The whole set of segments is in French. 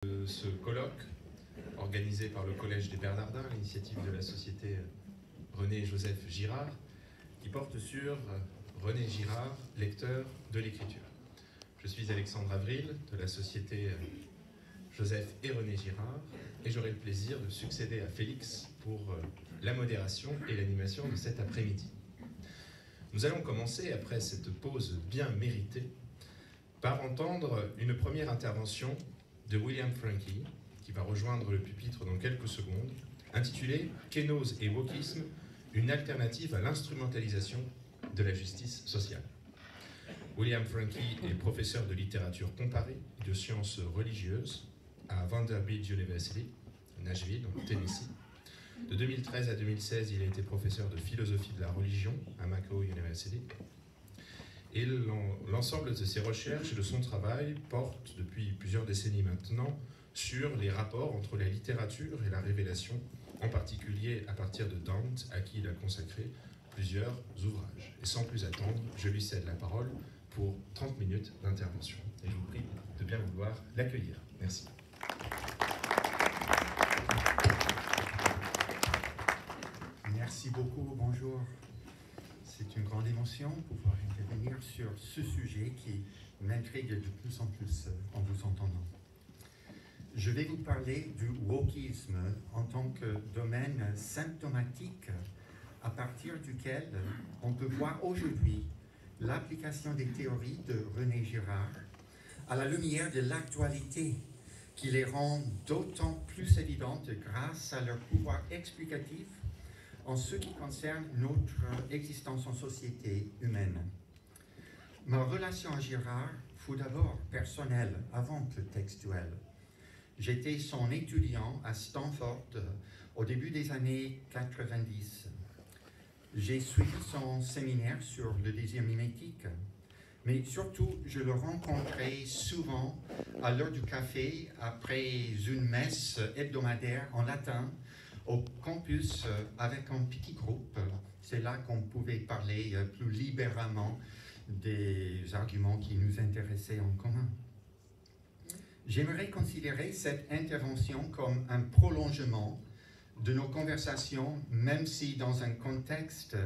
Ce colloque organisé par le Collège des Bernardins, à l'initiative de la société René et Joseph Girard, qui porte sur René Girard, lecteur de l'écriture. Je suis Alexandre Avril de la société Joseph et René Girard et j'aurai le plaisir de succéder à Félix pour la modération et l'animation de cet après-midi. Nous allons commencer, après cette pause bien méritée, par entendre une première intervention de William Franke, qui va rejoindre le pupitre dans quelques secondes, intitulée « Kénose et wokisme, une alternative à l'instrumentalisation de la justice sociale ». William Franke est professeur de littérature comparée et de sciences religieuses à Vanderbilt University, Nashville, au Tennessee. De 2013 à 2016, il a été professeur de philosophie de la religion à McCoy University. Et l'ensemble de ses recherches et de son travail portent, depuis plusieurs décennies maintenant, sur les rapports entre la littérature et la révélation, en particulier à partir de Dante, à qui il a consacré plusieurs ouvrages. Et sans plus attendre, je lui cède la parole pour 30 minutes d'intervention. Et je vous prie de bien vouloir l'accueillir. Merci. Merci beaucoup, bonjour. C'est une grande émotion de pouvoir intervenir sur ce sujet qui m'intrigue de plus en plus en vous entendant. Je vais vous parler du wokisme en tant que domaine symptomatique à partir duquel on peut voir aujourd'hui l'application des théories de René Girard à la lumière de l'actualité qui les rend d'autant plus évidentes grâce à leur pouvoir explicatif en ce qui concerne notre existence en société humaine. Ma relation à Girard fut d'abord personnelle avant que textuelle. J'étais son étudiant à Stanford au début des années 90. J'ai suivi son séminaire sur le désir mimétique, mais surtout je le rencontrais souvent à l'heure du café après une messe hebdomadaire en latin au campus avec un petit groupe. C'est là qu'on pouvait parler plus librement des arguments qui nous intéressaient en commun. J'aimerais considérer cette intervention comme un prolongement de nos conversations, même si dans un contexte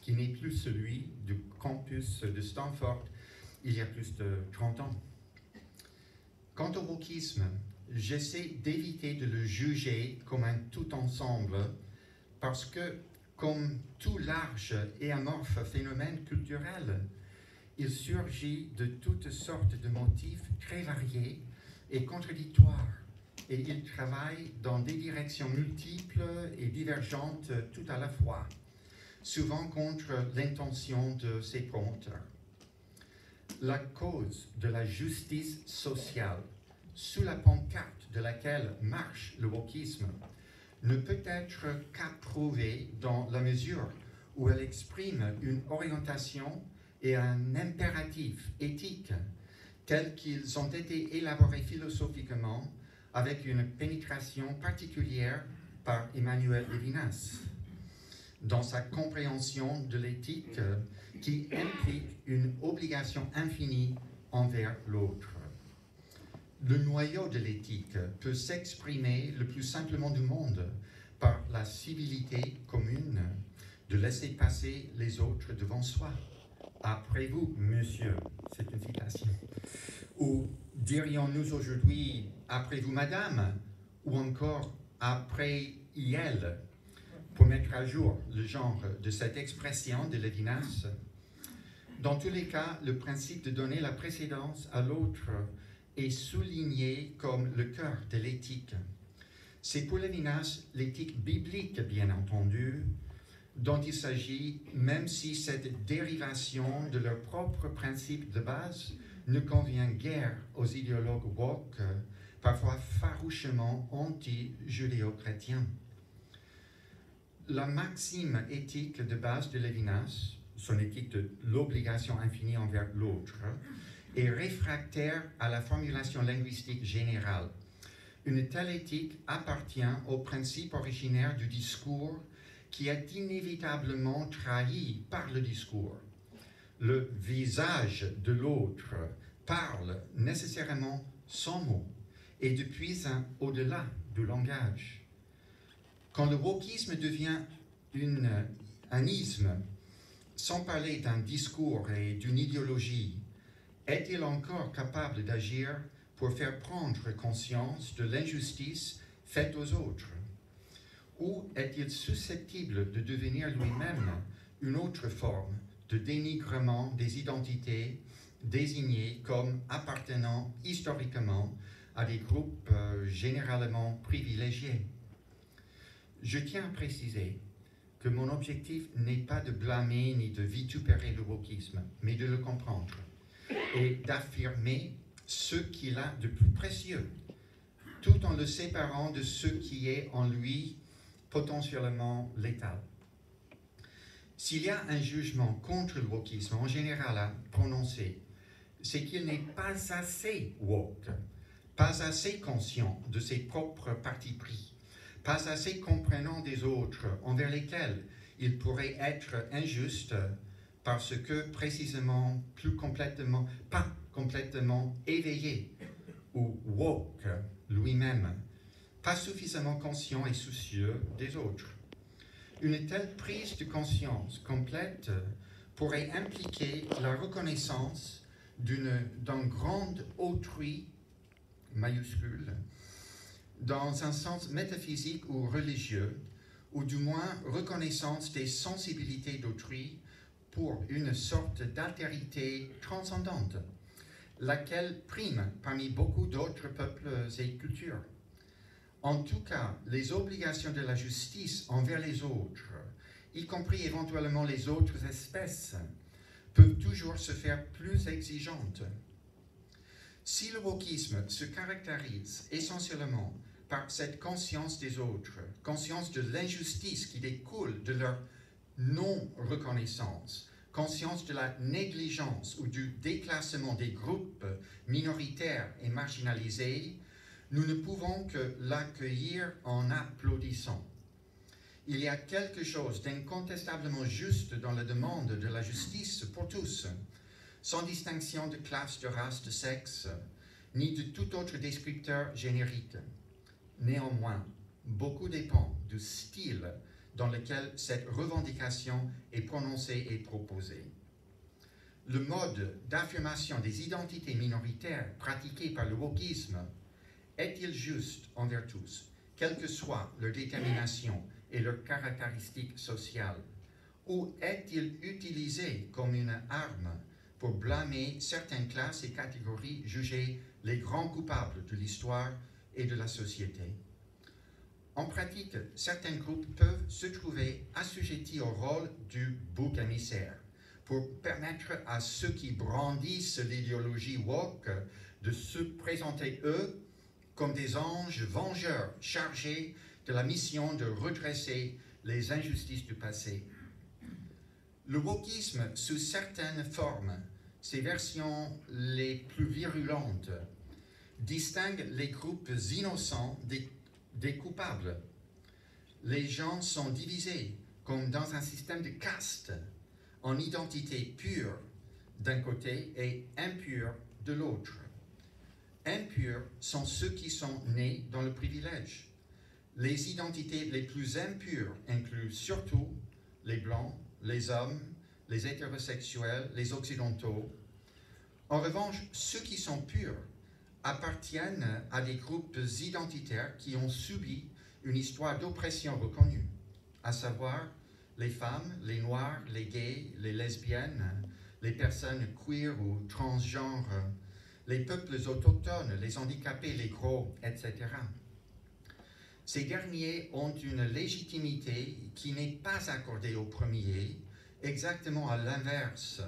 qui n'est plus celui du campus de Stanford il y a plus de 30 ans. Quant au wokisme, j'essaie d'éviter de le juger comme un tout ensemble parce que, comme tout large et amorphe phénomène culturel, il surgit de toutes sortes de motifs très variés et contradictoires et il travaille dans des directions multiples et divergentes tout à la fois, souvent contre l'intention de ses promoteurs. La cause de la justice sociale sous la pancarte de laquelle marche le wokisme, ne peut être qu'approuvée dans la mesure où elle exprime une orientation et un impératif éthique tels qu'ils ont été élaborés philosophiquement avec une pénétration particulière par Emmanuel Levinas dans sa compréhension de l'éthique qui implique une obligation infinie envers l'autre. Le noyau de l'éthique peut s'exprimer le plus simplement du monde par la civilité commune de laisser passer les autres devant soi. Après vous, monsieur, c'est une citation. Ou dirions-nous aujourd'hui, après vous, madame, ou encore après elle, pour mettre à jour le genre de cette expression de Levinas. Dans tous les cas, le principe de donner la précédence à l'autre est souligné comme le cœur de l'éthique. C'est pour Levinas l'éthique biblique, bien entendu, dont il s'agit, même si cette dérivation de leur propre principe de base ne convient guère aux idéologues woke, parfois farouchement anti-judéo-chrétiens. La maxime éthique de base de Levinas, son éthique de l'obligation infinie envers l'autre, est réfractaire à la formulation linguistique générale. Une telle éthique appartient au principe originaire du discours qui est inévitablement trahi par le discours. Le visage de l'autre parle nécessairement sans mots et depuis au-delà du langage. Quand le wokisme devient un isme, sans parler d'un discours et d'une idéologie, est-il encore capable d'agir pour faire prendre conscience de l'injustice faite aux autres? Ou est-il susceptible de devenir lui-même une autre forme de dénigrement des identités désignées comme appartenant historiquement à des groupes généralement privilégiés? Je tiens à préciser que mon objectif n'est pas de blâmer ni de vitupérer le wokisme, mais de le comprendre et d'affirmer ce qu'il a de plus précieux, tout en le séparant de ce qui est en lui potentiellement létal. S'il y a un jugement contre le wokisme en général à prononcer, c'est qu'il n'est pas assez woke, pas assez conscient de ses propres partis pris, pas assez comprenant des autres envers lesquels il pourrait être injuste parce que précisément pas complètement éveillé ou woke lui-même, pas suffisamment conscient et soucieux des autres. Une telle prise de conscience complète pourrait impliquer la reconnaissance d'un grand autrui majuscule, dans un sens métaphysique ou religieux, ou du moins reconnaissance des sensibilités d'autrui pour une sorte d'altérité transcendante, laquelle prime parmi beaucoup d'autres peuples et cultures. En tout cas, les obligations de la justice envers les autres, y compris éventuellement les autres espèces, peuvent toujours se faire plus exigeantes. Si le wokisme se caractérise essentiellement par cette conscience des autres, conscience de l'injustice qui découle de leur non-reconnaissance, conscience de la négligence ou du déclassement des groupes minoritaires et marginalisés, nous ne pouvons que l'accueillir en applaudissant. Il y a quelque chose d'incontestablement juste dans la demande de la justice pour tous, sans distinction de classe, de race, de sexe, ni de tout autre descripteur générique. Néanmoins, beaucoup dépend du style dans lequel cette revendication est prononcée et proposée. Le mode d'affirmation des identités minoritaires pratiqué par le wokisme est-il juste envers tous, quelle que soit leur détermination et leurs caractéristiques sociales, ou est-il utilisé comme une arme pour blâmer certaines classes et catégories jugées les grands coupables de l'histoire et de la société? En pratique, certains groupes peuvent se trouver assujettis au rôle du bouc émissaire pour permettre à ceux qui brandissent l'idéologie woke de se présenter, eux, comme des anges vengeurs chargés de la mission de redresser les injustices du passé. Le wokisme, sous certaines formes, ses versions les plus virulentes, distingue les groupes innocents des coupables. Les gens sont divisés comme dans un système de caste, en identité pure d'un côté et impure de l'autre. Impurs sont ceux qui sont nés dans le privilège. Les identités les plus impures incluent surtout les blancs, les hommes, les hétérosexuels, les occidentaux. En revanche, ceux qui sont purs appartiennent à des groupes identitaires qui ont subi une histoire d'oppression reconnue, à savoir les femmes, les noirs, les gays, les lesbiennes, les personnes queer ou transgenres, les peuples autochtones, les handicapés, les gros, etc. Ces derniers ont une légitimité qui n'est pas accordée aux premiers, exactement à l'inverse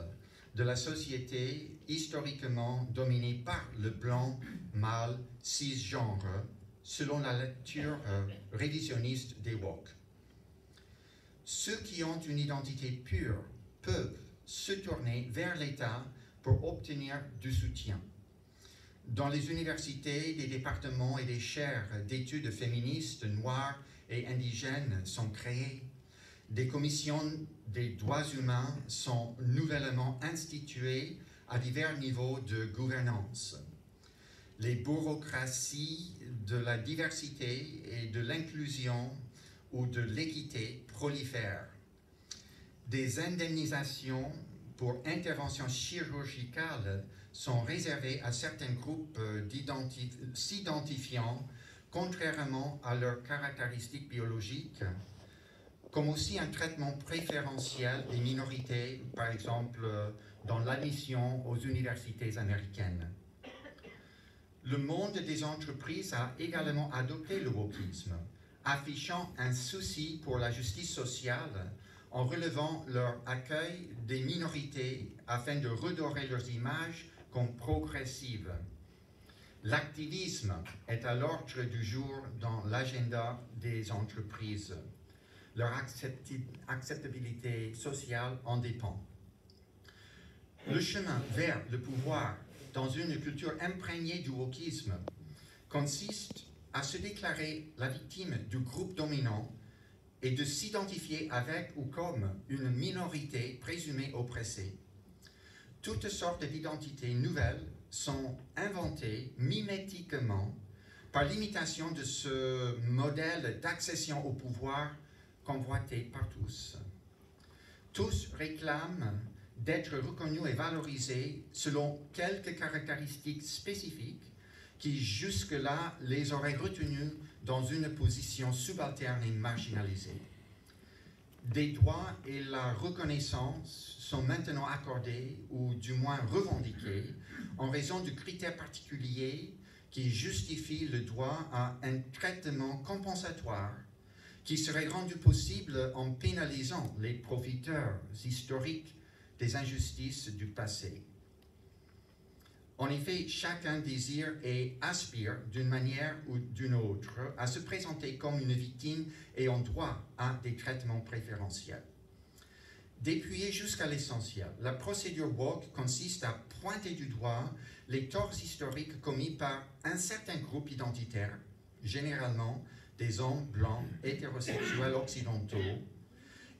de la société historiquement dominée par le blanc mâle cisgenre, selon la lecture révisionniste des woke. Ceux qui ont une identité pure peuvent se tourner vers l'État pour obtenir du soutien. Dans les universités, des départements et des chaires d'études féministes, noires et indigènes sont créés. Des commissions des droits humains sont nouvellement instituées à divers niveaux de gouvernance. les bureaucraties de la diversité et de l'inclusion ou de l'équité prolifèrent. Des indemnisations pour interventions chirurgicales sont réservées à certains groupes s'identifiant contrairement à leurs caractéristiques biologiques, comme aussi un traitement préférentiel des minorités, par exemple dans l'admission aux universités américaines. Le monde des entreprises a également adopté le wokisme, affichant un souci pour la justice sociale en relevant leur accueil des minorités afin de redorer leurs images comme progressives. L'activisme est à l'ordre du jour dans l'agenda des entreprises. Leur acceptabilité sociale en dépend. Le chemin vers le pouvoir dans une culture imprégnée du wokisme consiste à se déclarer la victime du groupe dominant et de s'identifier avec ou comme une minorité présumée oppressée. Toutes sortes d'identités nouvelles sont inventées mimétiquement par l'imitation de ce modèle d'accession au pouvoir convoité par tous. Tous réclament d'être reconnus et valorisés selon quelques caractéristiques spécifiques qui jusque-là les auraient retenus dans une position subalterne et marginalisée. Des droits et la reconnaissance sont maintenant accordés ou du moins revendiqués en raison de critères particuliers qui justifient le droit à un traitement compensatoire qui serait rendu possible en pénalisant les profiteurs historiques des injustices du passé. En effet, chacun désire et aspire d'une manière ou d'une autre à se présenter comme une victime ayant droit à des traitements préférentiels. Dépouillé jusqu'à l'essentiel, la procédure woke consiste à pointer du doigt les torts historiques commis par un certain groupe identitaire, généralement des hommes blancs hétérosexuels occidentaux,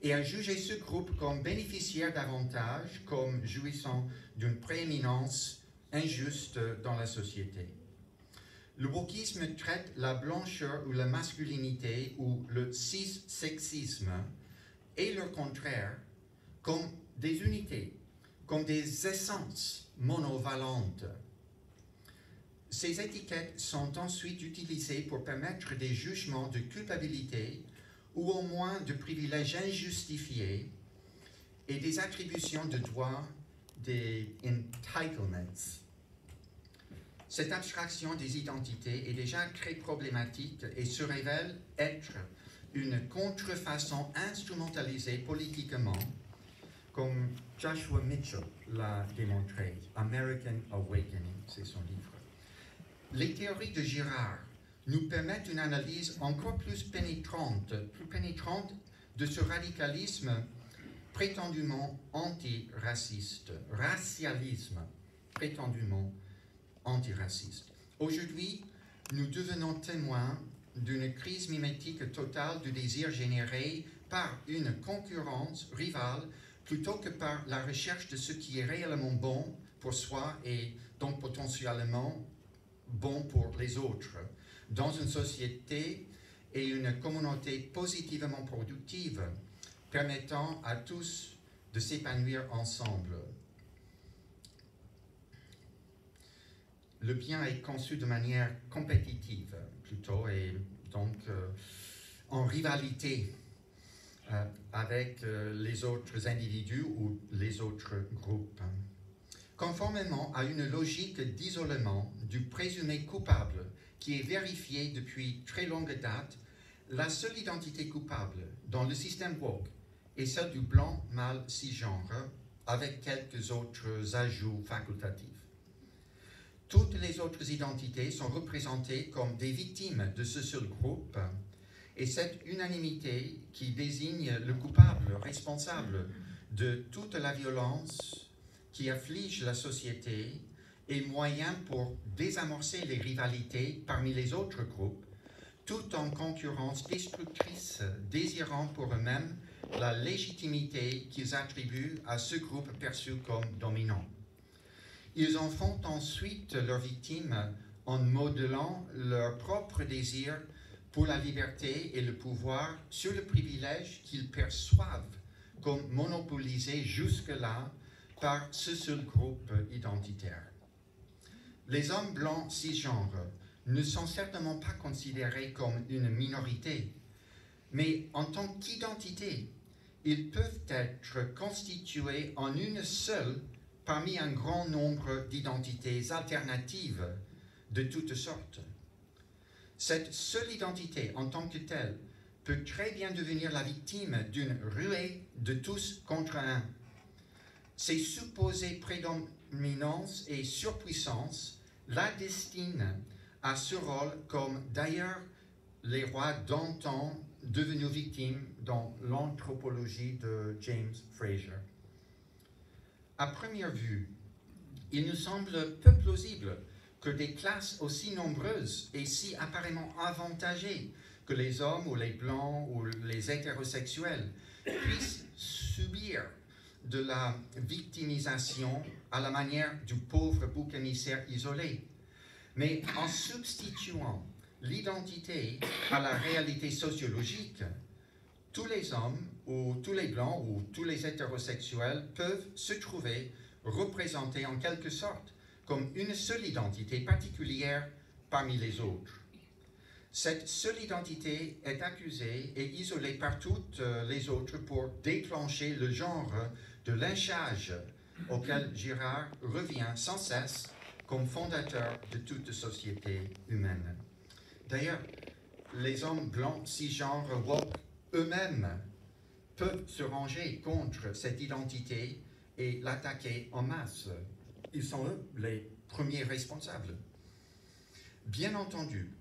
et à juger ce groupe comme bénéficiaire d'avantages, comme jouissant d'une prééminence injuste dans la société. Le wokisme traite la blancheur ou la masculinité ou le cissexisme et leur contraire comme des unités, comme des essences monovalentes. Ces étiquettes sont ensuite utilisées pour permettre des jugements de culpabilité ou au moins de privilèges injustifiés et des attributions de droits, des entitlements. Cette abstraction des identités est déjà très problématique et se révèle être une contrefaçon instrumentalisée politiquement, comme Joshua Mitchell l'a démontré. American Awakening, c'est son livre. Les théories de Girard nous permettent une analyse encore plus pénétrante de ce radicalisme prétendument antiraciste, racialisme prétendument antiraciste. Aujourd'hui, nous devenons témoins d'une crise mimétique totale du désir généré par une concurrence rivale plutôt que par la recherche de ce qui est réellement bon pour soi et donc potentiellement bon pour les autres, dans une société et une communauté positivement productive, permettant à tous de s'épanouir ensemble. Le bien est conçu de manière compétitive, plutôt, et donc en rivalité avec les autres individus ou les autres groupes. Conformément à une logique d'isolement du présumé coupable qui est vérifiée depuis très longue date, la seule identité coupable dans le système woke est celle du blanc mâle cisgenre, avec quelques autres ajouts facultatifs. Toutes les autres identités sont représentées comme des victimes de ce seul groupe, et cette unanimité qui désigne le coupable responsable de toute la violence qui afflige la société est moyen pour désamorcer les rivalités parmi les autres groupes, tout en concurrence destructrice, désirant pour eux-mêmes la légitimité qu'ils attribuent à ce groupe perçu comme dominant. Ils en font ensuite leurs victimes en modelant leur propre désir pour la liberté et le pouvoir sur le privilège qu'ils perçoivent comme monopolisé jusque-là par ce seul groupe identitaire. Les hommes blancs cisgenres ne sont certainement pas considérés comme une minorité, mais en tant qu'identité, ils peuvent être constitués en une seule parmi un grand nombre d'identités alternatives de toutes sortes. Cette seule identité en tant que telle peut très bien devenir la victime d'une ruée de tous contre un. Ces supposées prédominances et surpuissances la destinent à ce rôle, comme d'ailleurs les rois d'antan devenus victimes dans l'anthropologie de James Fraser. À première vue, il nous semble peu plausible que des classes aussi nombreuses et si apparemment avantagées que les hommes ou les blancs ou les hétérosexuels puissent subir de la victimisation à la manière du pauvre bouc émissaire isolé. Mais en substituant l'identité à la réalité sociologique, tous les hommes ou tous les blancs ou tous les hétérosexuels peuvent se trouver représentés en quelque sorte comme une seule identité particulière parmi les autres. Cette seule identité est accusée et isolée par toutes les autres pour déclencher le genre de lynchage auquel Girard revient sans cesse comme fondateur de toute société humaine. D'ailleurs, les hommes blancs cisgenres woke eux-mêmes peuvent se ranger contre cette identité et l'attaquer en masse. Ils sont eux les premiers responsables. Bien entendu,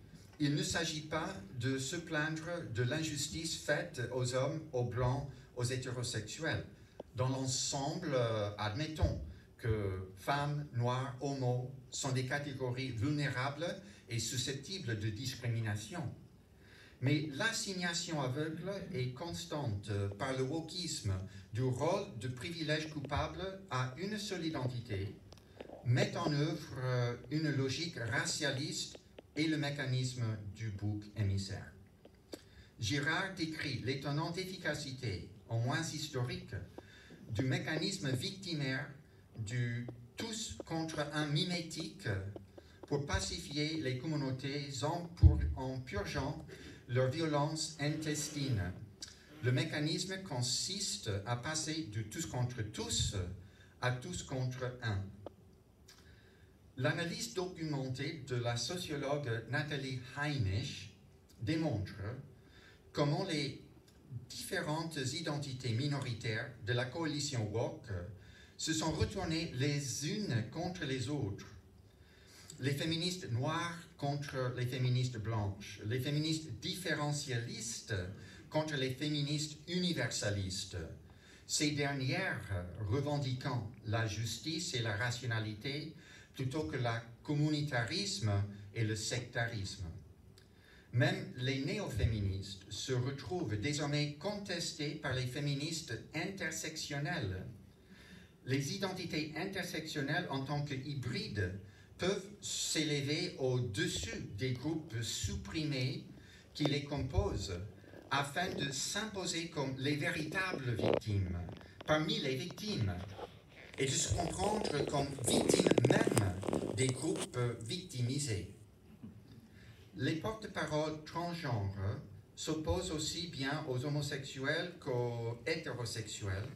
il ne s'agit pas de se plaindre de l'injustice faite aux hommes, aux blancs, aux hétérosexuels. Dans l'ensemble, admettons que femmes, noirs, homos sont des catégories vulnérables et susceptibles de discrimination. Mais l'assignation aveugle et constante par le wokisme du rôle de privilège coupable à une seule identité met en œuvre une logique racialiste et le mécanisme du bouc émissaire. Girard décrit l'étonnante efficacité, au moins historique, du mécanisme victimaire du tous contre un mimétique pour pacifier les communautés en purgeant leur violence intestine. Le mécanisme consiste à passer de tous contre tous à tous contre un. L'analyse documentée de la sociologue Nathalie Heinisch démontre comment les différentes identités minoritaires de la coalition woke se sont retournées les unes contre les autres. Les féministes noires contre les féministes blanches, les féministes différentialistes contre les féministes universalistes, ces dernières revendiquant la justice et la rationalité plutôt que le communautarisme et le sectarisme. Même les néo-féministes se retrouvent désormais contestés par les féministes intersectionnelles. Les identités intersectionnelles en tant qu'hybrides peuvent s'élever au-dessus des groupes supprimés qui les composent afin de s'imposer comme les véritables victimes parmi les victimes et de se comprendre comme victimes même des groupes victimisés. Les porte-paroles transgenres s'opposent aussi bien aux homosexuels qu'aux hétérosexuels.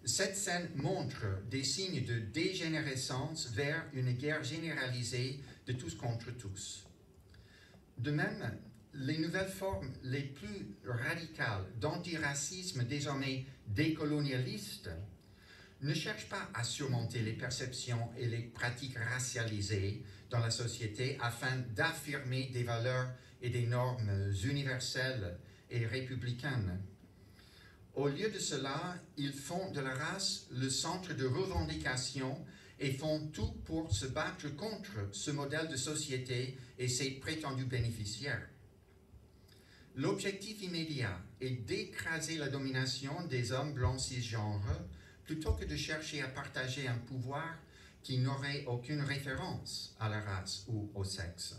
Cette scène montre des signes de dégénérescence vers une guerre généralisée de tous contre tous. De même, les nouvelles formes les plus radicales d'antiracisme désormais décolonialistes ne cherchent pas à surmonter les perceptions et les pratiques racialisées dans la société afin d'affirmer des valeurs et des normes universelles et républicaines. Au lieu de cela, ils font de la race le centre de revendication et font tout pour se battre contre ce modèle de société et ses prétendus bénéficiaires. L'objectif immédiat est d'écraser la domination des hommes blancs cisgenres plutôt que de chercher à partager un pouvoir qui n'auraient aucune référence à la race ou au sexe.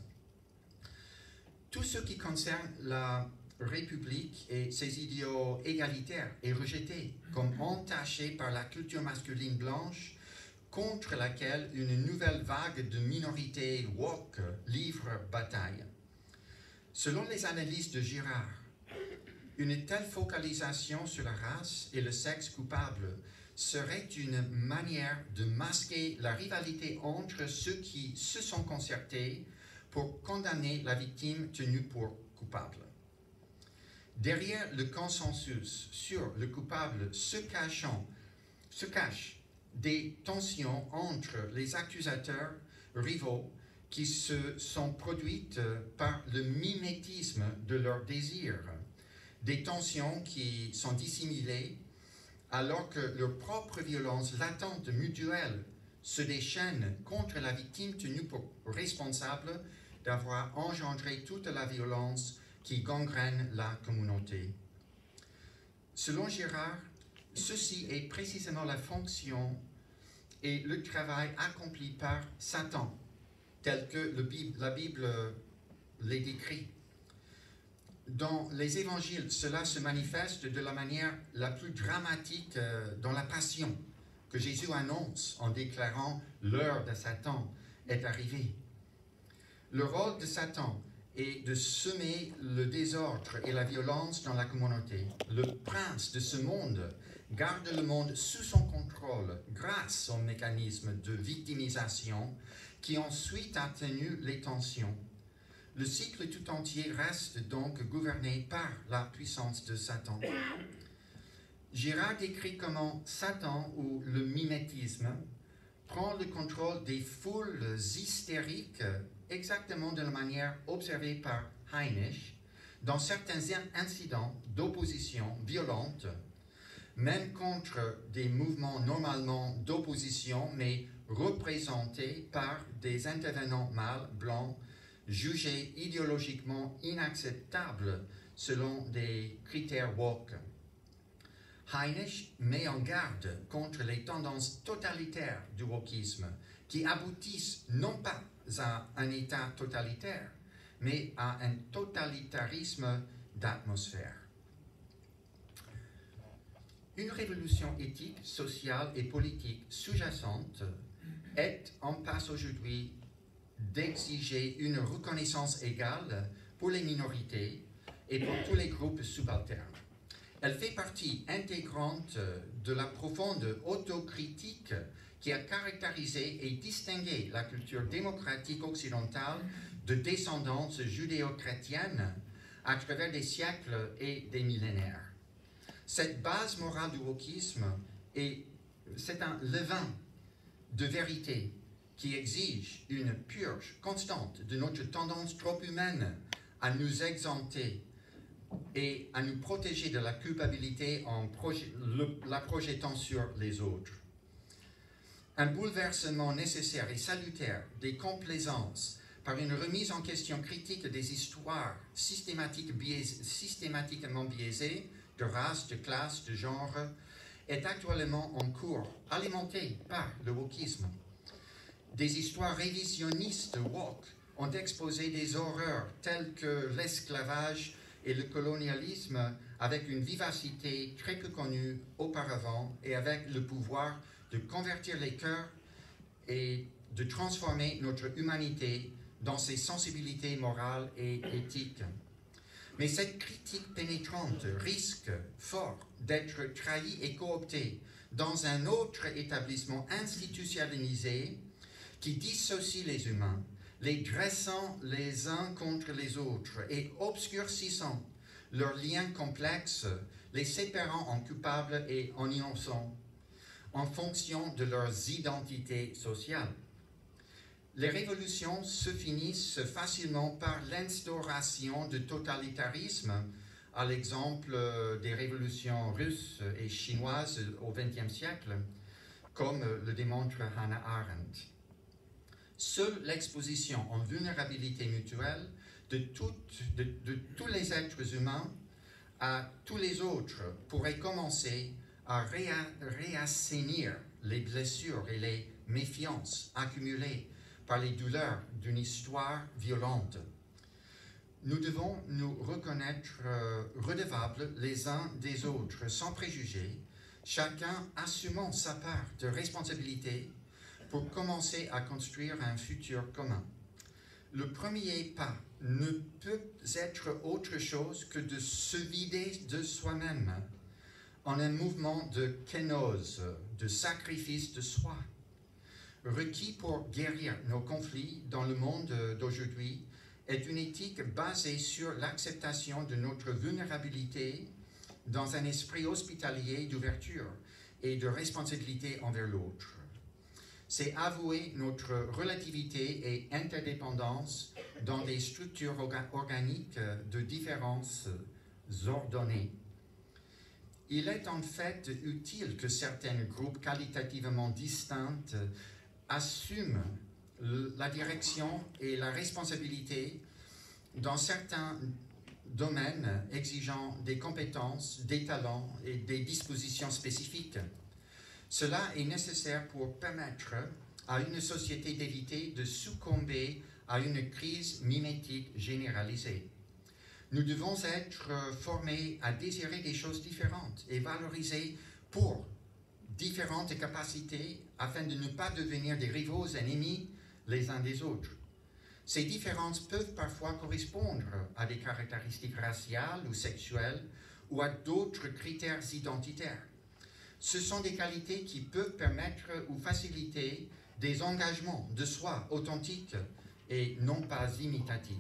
Tout ce qui concerne la République et ses idéaux égalitaires est rejeté comme entaché par la culture masculine blanche contre laquelle une nouvelle vague de minorités woke livre bataille. Selon les analyses de Girard, une telle focalisation sur la race et le sexe coupable serait une manière de masquer la rivalité entre ceux qui se sont concertés pour condamner la victime tenue pour coupable. Derrière le consensus sur le coupable se cachent des tensions entre les accusateurs rivaux qui se sont produites par le mimétisme de leurs désirs, des tensions qui sont dissimulées alors que leur propre violence latente mutuelle se déchaîne contre la victime tenue pour responsable d'avoir engendré toute la violence qui gangrène la communauté. Selon Girard, ceci est précisément la fonction et le travail accompli par Satan, tel que la Bible les décrit. Dans les évangiles, cela se manifeste de la manière la plus dramatique dans la passion que Jésus annonce en déclarant « l'heure de Satan est arrivée ». Le rôle de Satan est de semer le désordre et la violence dans la communauté. Le prince de ce monde garde le monde sous son contrôle grâce aux mécanismes de victimisation qui ensuite atténuent les tensions. Le cycle tout entier reste donc gouverné par la puissance de Satan. Girard décrit comment Satan, ou le mimétisme, prend le contrôle des foules hystériques exactement de la manière observée par Heinisch dans certains incidents d'opposition violente, même contre des mouvements normalement d'opposition, mais représentés par des intervenants mâles blancs jugés idéologiquement inacceptables selon des critères woke. Heinisch met en garde contre les tendances totalitaires du wokisme qui aboutissent non pas à un État totalitaire, mais à un totalitarisme d'atmosphère. Une révolution éthique, sociale et politique sous-jacente est en passe aujourd'hui d'exiger une reconnaissance égale pour les minorités et pour tous les groupes subalternes. Elle fait partie intégrante de la profonde autocritique qui a caractérisé et distingué la culture démocratique occidentale de descendance judéo-chrétienne à travers des siècles et des millénaires. Cette base morale du wokisme c'est un levain de vérité qui exige une purge constante de notre tendance trop humaine à nous exempter et à nous protéger de la culpabilité en la projetant sur les autres. Un bouleversement nécessaire et salutaire des complaisances par une remise en question critique des histoires systématiquement biaisées de race, de classe, de genre, est actuellement en cours, alimenté par le wokisme. Des histoires révisionnistes woke ont exposé des horreurs telles que l'esclavage et le colonialisme avec une vivacité très peu connue auparavant et avec le pouvoir de convertir les cœurs et de transformer notre humanité dans ses sensibilités morales et éthiques. Mais cette critique pénétrante risque fort d'être trahie et cooptée dans un autre établissement institutionnalisé qui dissocie les humains, les dressant les uns contre les autres et obscurcissant leurs liens complexes, les séparant en coupables et en innocents, en fonction de leurs identités sociales. Les révolutions se finissent facilement par l'instauration de totalitarisme, à l'exemple des révolutions russes et chinoises au XXe siècle, comme le démontre Hannah Arendt. Seule l'exposition en vulnérabilité mutuelle de tous les êtres humains à tous les autres pourrait commencer à réassainir les blessures et les méfiance accumulée par les douleurs d'une histoire violente. Nous devons nous reconnaître redevables les uns des autres sans préjugés, chacun assumant sa part de responsabilité pour commencer à construire un futur commun. Le premier pas ne peut être autre chose que de se vider de soi-même en un mouvement de kénose, de sacrifice de soi. Requis pour guérir nos conflits dans le monde d'aujourd'hui est une éthique basée sur l'acceptation de notre vulnérabilité dans un esprit hospitalier d'ouverture et de responsabilité envers l'autre. C'est avouer notre relativité et interdépendance dans des structures organiques de différences ordonnées. Il est en fait utile que certains groupes qualitativement distincts assument la direction et la responsabilité dans certains domaines exigeant des compétences, des talents et des dispositions spécifiques. Cela est nécessaire pour permettre à une société d'éviter de succomber à une crise mimétique généralisée. Nous devons être formés à désirer des choses différentes et valorisés pour différentes capacités afin de ne pas devenir des rivaux ennemis les uns des autres. Ces différences peuvent parfois correspondre à des caractéristiques raciales ou sexuelles ou à d'autres critères identitaires. Ce sont des qualités qui peuvent permettre ou faciliter des engagements de soi authentiques et non pas imitatifs.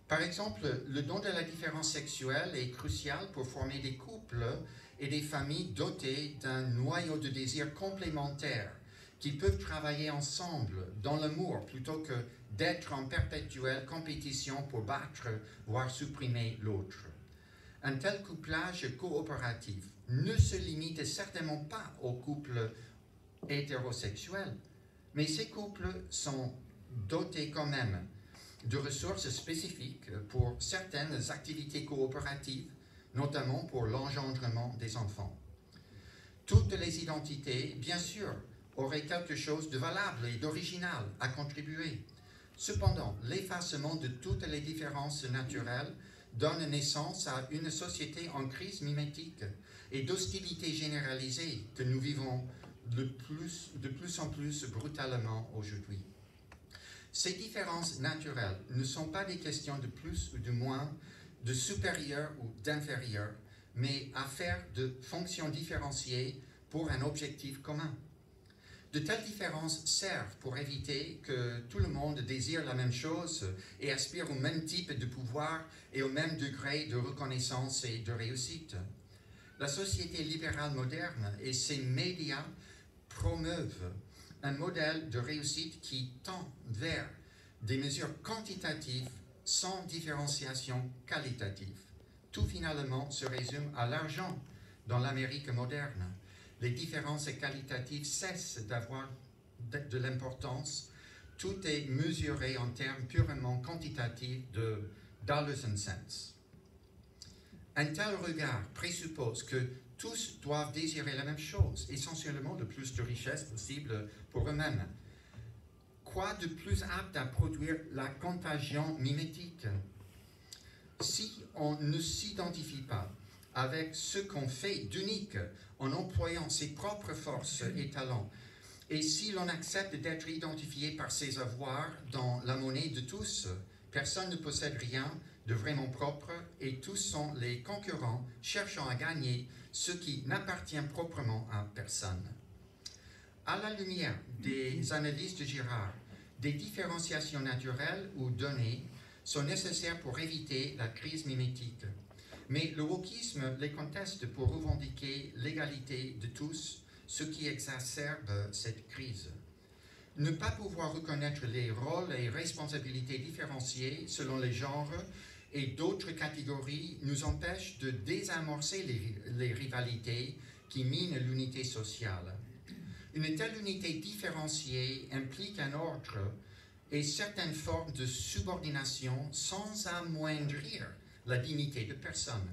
Par exemple, le don de la différence sexuelle est crucial pour former des couples et des familles dotées d'un noyau de désir complémentaire qui peuvent travailler ensemble dans l'amour plutôt que d'être en perpétuelle compétition pour battre, voire supprimer l'autre. Un tel couplage coopératif ne se limite certainement pas aux couples hétérosexuels, mais ces couples sont dotés quand même de ressources spécifiques pour certaines activités coopératives, notamment pour l'engendrement des enfants. Toutes les identités, bien sûr, auraient quelque chose de valable et d'original à contribuer. Cependant, l'effacement de toutes les différences naturelles donne naissance à une société en crise mimétique et d'hostilité généralisée que nous vivons de plus en plus brutalement aujourd'hui. Ces différences naturelles ne sont pas des questions de plus ou de moins, de supérieur ou d'inférieur, mais affaires de fonctions différenciées pour un objectif commun. De telles différences servent pour éviter que tout le monde désire la même chose et aspire au même type de pouvoir et au même degré de reconnaissance et de réussite. La société libérale moderne et ses médias promeuvent un modèle de réussite qui tend vers des mesures quantitatives sans différenciation qualitative. Tout finalement se résume à l'argent dans l'Amérique moderne. Les différences qualitatives cessent d'avoir de l'importance. Tout est mesuré en termes purement quantitatifs de dollars and cents. Un tel regard présuppose que tous doivent désirer la même chose, essentiellement le plus de richesse possible pour eux-mêmes. Quoi de plus apte à produire la contagion mimétique? Si on ne s'identifie pas avec ce qu'on fait d'unique en employant ses propres forces et talents, et si l'on accepte d'être identifié par ses avoirs dans la monnaie de tous, personne ne possède rien de vraiment propre et tous sont les concurrents cherchant à gagner ce qui n'appartient proprement à personne. À la lumière des analyses de Girard, des différenciations naturelles ou données sont nécessaires pour éviter la crise mimétique. Mais le wokisme les conteste pour revendiquer l'égalité de tous, ce qui exacerbe cette crise. Ne pas pouvoir reconnaître les rôles et responsabilités différenciés selon les genres et d'autres catégories nous empêche de désamorcer les rivalités qui minent l'unité sociale. Une telle unité différenciée implique un ordre et certaines formes de subordination sans amoindrir la dignité de personne.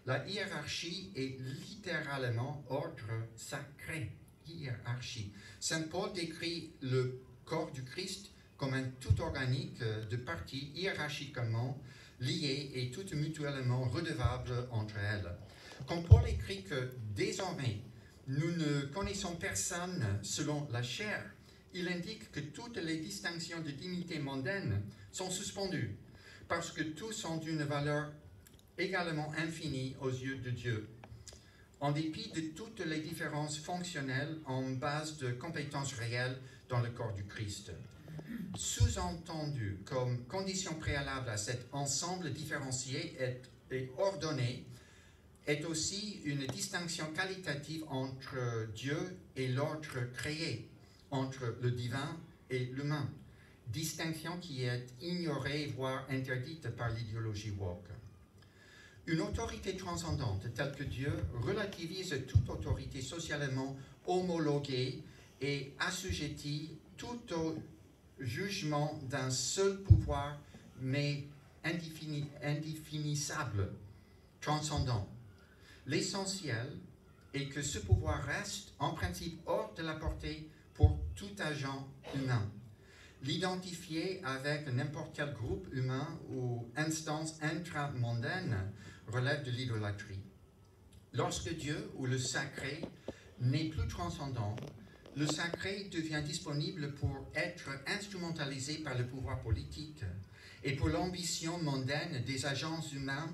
La hiérarchie est littéralement ordre sacré. hiérarchie. Saint Paul décrit le corps du Christ comme un tout organique de parties hiérarchiquement liées et toutes mutuellement redevables entre elles. Quand Paul écrit que désormais nous ne connaissons personne selon la chair, il indique que toutes les distinctions de dignité mondaine sont suspendues, parce que tous ont une valeur également infinie aux yeux de Dieu, en dépit de toutes les différences fonctionnelles en base de compétences réelles dans le corps du Christ. Sous-entendu comme condition préalable à cet ensemble différencié et ordonné est aussi une distinction qualitative entre Dieu et l'ordre créé, entre le divin et l'humain, distinction qui est ignorée, voire interdite par l'idéologie woke. Une autorité transcendante telle que Dieu relativise toute autorité socialement homologuée et assujettie tout au jugement d'un seul pouvoir, mais indéfinissable, transcendant. L'essentiel est que ce pouvoir reste en principe hors de la portée pour tout agent humain. L'identifier avec n'importe quel groupe humain ou instance intramondaine relève de l'idolâtrie. Lorsque Dieu ou le sacré n'est plus transcendant, le sacré devient disponible pour être instrumentalisé par le pouvoir politique et pour l'ambition mondaine des agents humains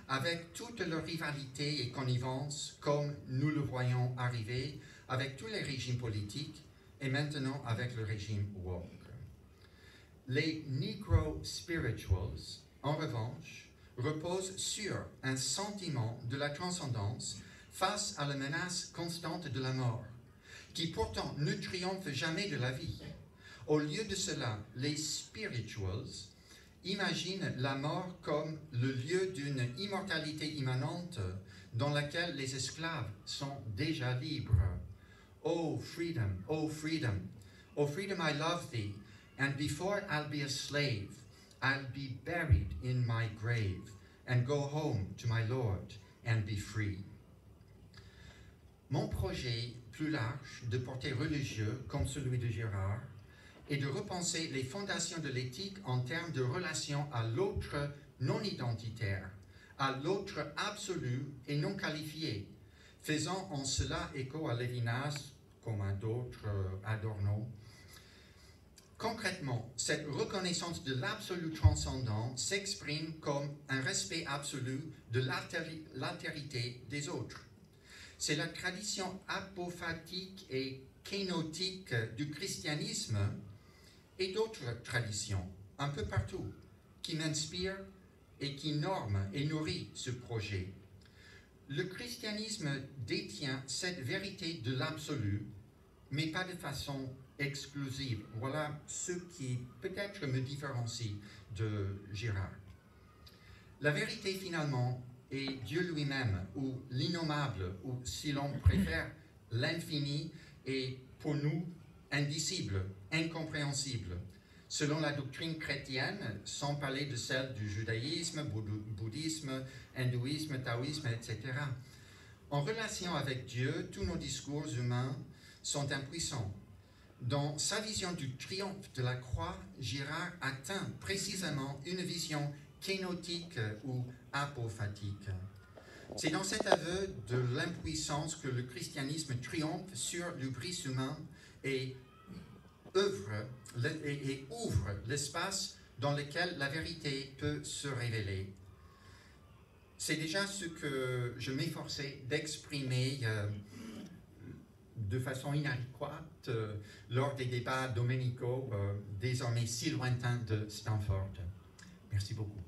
avec toute leur rivalité et connivence, comme nous le voyons arriver avec tous les régimes politiques et maintenant avec le régime woke. Les Negro Spirituals, en revanche, reposent sur un sentiment de la transcendance face à la menace constante de la mort, qui pourtant ne triomphe jamais de la vie. Au lieu de cela, les Spirituals imaginent la mort comme le lieu d'une immortalité immanente dans laquelle les esclaves sont déjà libres. Oh freedom, oh freedom, oh freedom, I love thee, and before I'll be a slave, I'll be buried in my grave and go home to my Lord and be free. Mon projet plus large de portée religieuse, comme celui de Girard, est de repenser les fondations de l'éthique en termes de relation à l'autre non identitaire, à l'autre absolu et non qualifié, faisant en cela écho à Lévinas, comme à d'autres, Adorno. Concrètement, cette reconnaissance de l'absolu transcendant s'exprime comme un respect absolu de l'altérité des autres. C'est la tradition apophatique et kénotique du christianisme et d'autres traditions, un peu partout, qui m'inspirent et qui norment et nourrissent ce projet. Le christianisme détient cette vérité de l'absolu, mais pas de façon exclusive. Voilà ce qui peut-être me différencie de Girard. La vérité finalement est Dieu lui-même, ou l'innommable, ou si l'on préfère, l'infini, est pour nous indicible, incompréhensible, selon la doctrine chrétienne, sans parler de celle du judaïsme, bouddhisme, hindouisme, taoïsme, etc. En relation avec Dieu, tous nos discours humains sont impuissants. Dans sa vision du triomphe de la croix, Girard atteint précisément une vision kénotique ou apophatique. C'est dans cet aveu de l'impuissance que le christianisme triomphe sur l'hubris humain et ouvre l'espace dans lequel la vérité peut se révéler. C'est déjà ce que je m'efforçais d'exprimer de façon inadéquate lors des débats dominicaux désormais si lointains de Stanford. Merci beaucoup.